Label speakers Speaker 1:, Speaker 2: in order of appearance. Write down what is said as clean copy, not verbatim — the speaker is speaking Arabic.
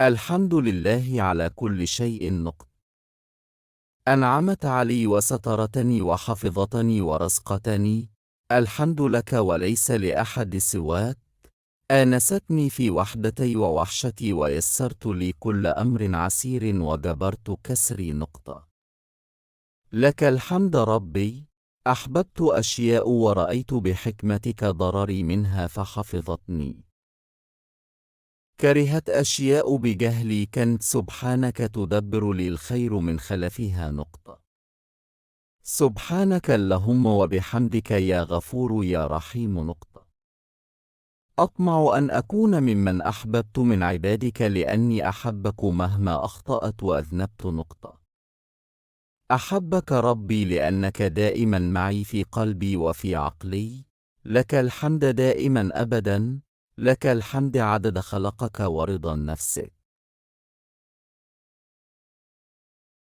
Speaker 1: الحمد لله على كل شيء نقط. أنعمت علي وسترتني وحفظتني ورزقتني. الحمد لك وليس لأحد سواك. آنستني في وحدتي ووحشتي ويسرت لي كل أمر عسير وجبرت كسري نقطة. لك الحمد ربي. أحببت أشياء ورأيت بحكمتك ضرري منها فحفظتني. كرهت أشياء بجهلي كنت سبحانك تدبر لي الخير من خلفها نقطة. سبحانك اللهم وبحمدك يا غفور يا رحيم نقطة. أطمع أن أكون ممن أحببت من عبادك لأني أحبك مهما أخطأت وأذنبت نقطة. أحبك ربي لأنك دائما معي في قلبي وفي عقلي. لك الحمد دائما أبدا. لك الحمد عدد خلقك ورضا نفسك.